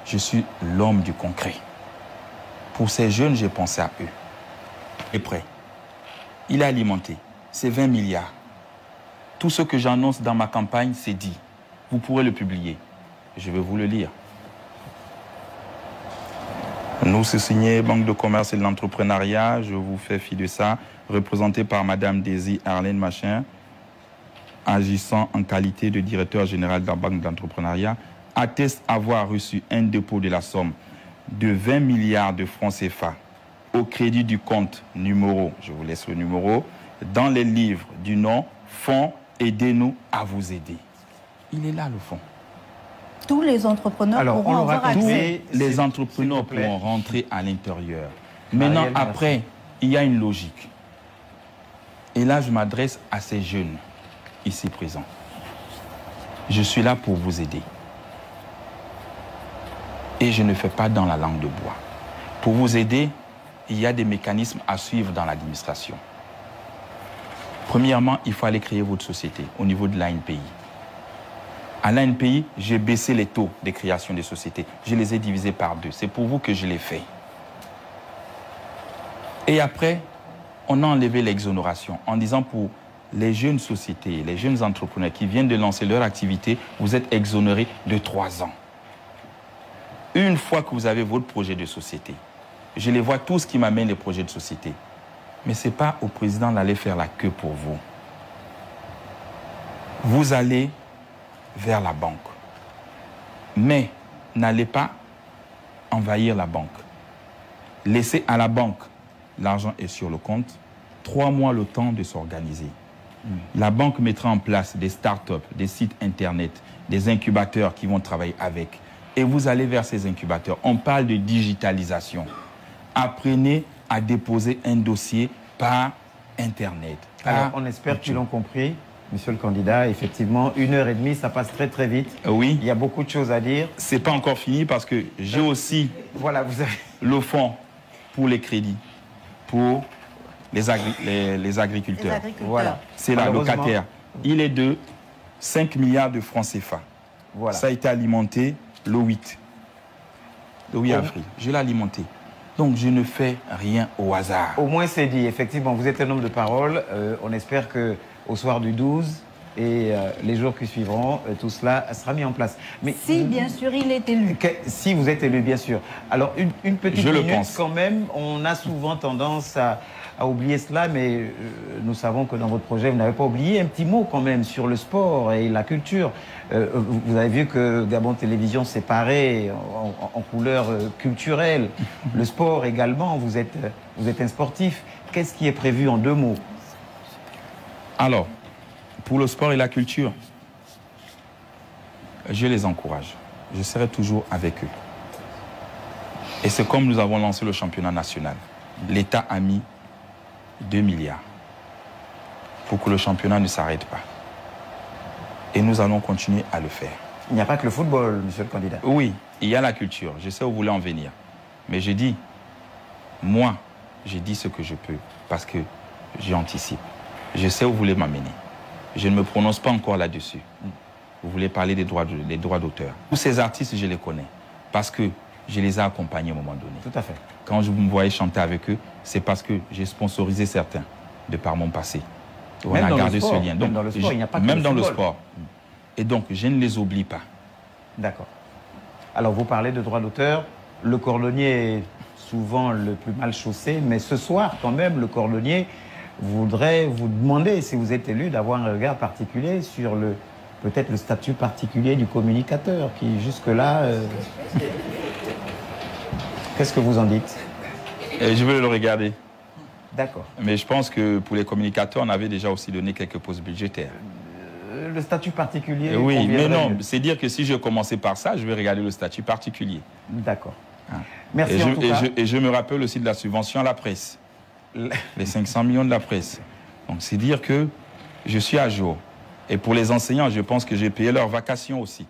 Je suis l'homme du concret. Pour ces jeunes, j'ai pensé à eux. Et prêt. Il est alimenté. C'est 20 milliards. Tout ce que j'annonce dans ma campagne, c'est dit. Vous pourrez le publier. Je vais vous le lire. Nous, c'est signé Banque de commerce et de l'entrepreneuriat. Je vous fais fi de ça. Représenté par Madame Daisy Arlène Machin, agissant en qualité de directeur général de la Banque d'entrepreneuriat, atteste avoir reçu un dépôt de la somme de 20 milliards de francs CFA au crédit du compte numéro, je vous laisse le numéro, dans les livres du nom Fonds Aidez-nous à vous aider. Il est là le fonds. Tous les entrepreneurs pourront avoir accès. Tous les entrepreneurs pourront rentrer à l'intérieur. Maintenant, après, il y a une logique. Et là, je m'adresse à ces jeunes ici présents. Je suis là pour vous aider. Et je ne fais pas dans la langue de bois. Pour vous aider, il y a des mécanismes à suivre dans l'administration. Premièrement, il faut aller créer votre société au niveau de l'ANPI. À l'ANPI, j'ai baissé les taux de création des sociétés. Je les ai divisés par 2. C'est pour vous que je l'ai fait. Et après, on a enlevé l'exonération en disant pour les jeunes sociétés, les jeunes entrepreneurs qui viennent de lancer leur activité, vous êtes exonérés de 3 ans. Une fois que vous avez votre projet de société, je les vois tous qui m'amènent les projets de société. Mais ce n'est pas au président d'aller faire la queue pour vous. Vous allez vers la banque. Mais n'allez pas envahir la banque. Laissez à la banque, l'argent est sur le compte, 3 mois le temps de s'organiser. La banque mettra en place des start-up, des sites internet, des incubateurs qui vont travailler avec. Et vous allez vers ces incubateurs. On parle de digitalisation. Apprenez à déposer un dossier par Internet. Alors, on espère qu'ils l'ont compris, monsieur le candidat. Effectivement, 1h30, ça passe très très vite. Oui. Il y a beaucoup de choses à dire. Ce n'est pas encore fini parce que j'ai aussi le fonds pour les crédits, pour les agriculteurs. Voilà. C'est la locataire. Il est de 5 milliards de francs CFA. Voilà. Ça a été alimenté le 8. Le 8 avril. Je l'ai alimenté. Donc, je ne fais rien au hasard. Au moins, c'est dit. Effectivement, vous êtes un homme de parole. On espère qu'au soir du 12 et les jours qui suivront, tout cela sera mis en place. Mais si, bien sûr, il est élu. Si vous êtes élu, bien sûr. Alors, une petite minute, le pense. Quand même, on a souvent tendance à oublier cela, mais nous savons que dans votre projet, vous n'avez pas oublié un petit mot quand même sur le sport et la culture. Vous avez vu que Gabon Télévision séparé en couleur culturelle. Le sport également, vous êtes un sportif. Qu'est-ce qui est prévu en 2 mots? Alors, pour le sport et la culture, je les encourage. Je serai toujours avec eux. Et c'est comme nous avons lancé le championnat national. L'État a mis 2 milliards pour que le championnat ne s'arrête pas. Et nous allons continuer à le faire. Il n'y a pas que le football, monsieur le candidat. Oui, il y a la culture. Je sais où vous voulez en venir. Mais j'ai dit, moi, j'ai dit ce que je peux parce que j'anticipe. Je sais où vous voulez m'amener. Je ne me prononce pas encore là-dessus. Vous voulez parler des droits d'auteur. Tous ces artistes, je les connais parce que je les ai accompagnés à un moment donné. Tout à fait. Quand je me voyais chanter avec eux, c'est parce que j'ai sponsorisé certains de par mon passé. On a gardé ce lien. Même dans le sport, il n'y a pas que même dans le sport. Et donc, je ne les oublie pas. D'accord. Alors, vous parlez de droit d'auteur. Le cordonnier est souvent le plus mal chaussé, mais ce soir, quand même, le cordonnier voudrait vous demander, si vous êtes élu, d'avoir un regard particulier sur peut-être le statut particulier du communicateur, qui jusque-là... Qu'est-ce que vous en dites? Je veux le regarder. D'accord. Mais je pense que pour les communicateurs, on avait déjà aussi donné quelques postes budgétaires. Le statut particulier... Oui, mais non, c'est dire que si je commençais par ça, je vais regarder le statut particulier. D'accord. Merci en tout cas. Et je me rappelle aussi de la subvention à la presse. Les 500 millions de la presse. Donc c'est dire que je suis à jour. Et pour les enseignants, je pense que j'ai payé leurs vacations aussi.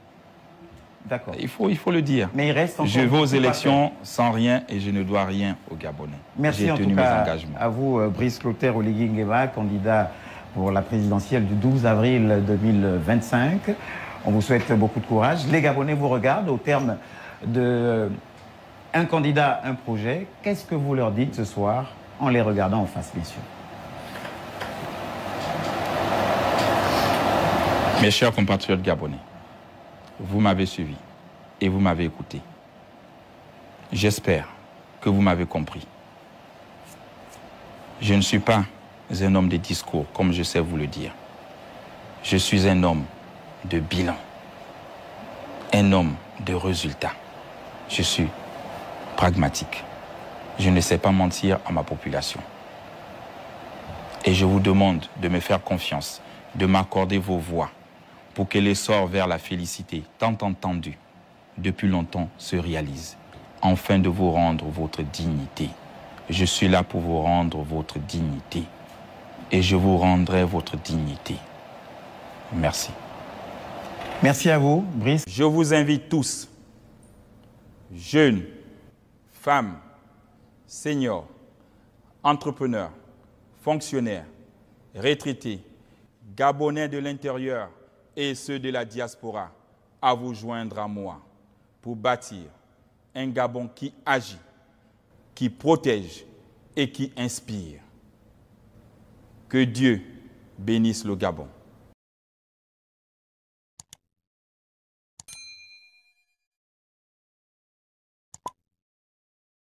D'accord. Il faut le dire. Mais il reste encore... Je vais aux élections sans rien et je ne dois rien aux Gabonais. Merci en tout cas à vous, Brice Clotaire Oligui Nguema, candidat pour la présidentielle du 12 avril 2025. On vous souhaite beaucoup de courage. Les Gabonais vous regardent au terme de un candidat, un projet. Qu'est-ce que vous leur dites ce soir en les regardant en face, bien sûr? Mes chers compatriotes gabonais, vous m'avez suivi et vous m'avez écouté. J'espère que vous m'avez compris. Je ne suis pas un homme de discours, comme je sais vous le dire. Je suis un homme de bilan, un homme de résultats. Je suis pragmatique. Je ne sais pas mentir à ma population. Et je vous demande de me faire confiance, de m'accorder vos voix pour que l'essor vers la félicité, tant entendu depuis longtemps, se réalise, afin de vous rendre votre dignité. Je suis là pour vous rendre votre dignité. Et je vous rendrai votre dignité. Merci. Merci à vous, Brice. Je vous invite tous, jeunes, femmes, seniors, entrepreneurs, fonctionnaires, retraités, Gabonais de l'intérieur et ceux de la diaspora, à vous joindre à moi pour bâtir un Gabon qui agit, qui protège et qui inspire. Que Dieu bénisse le Gabon.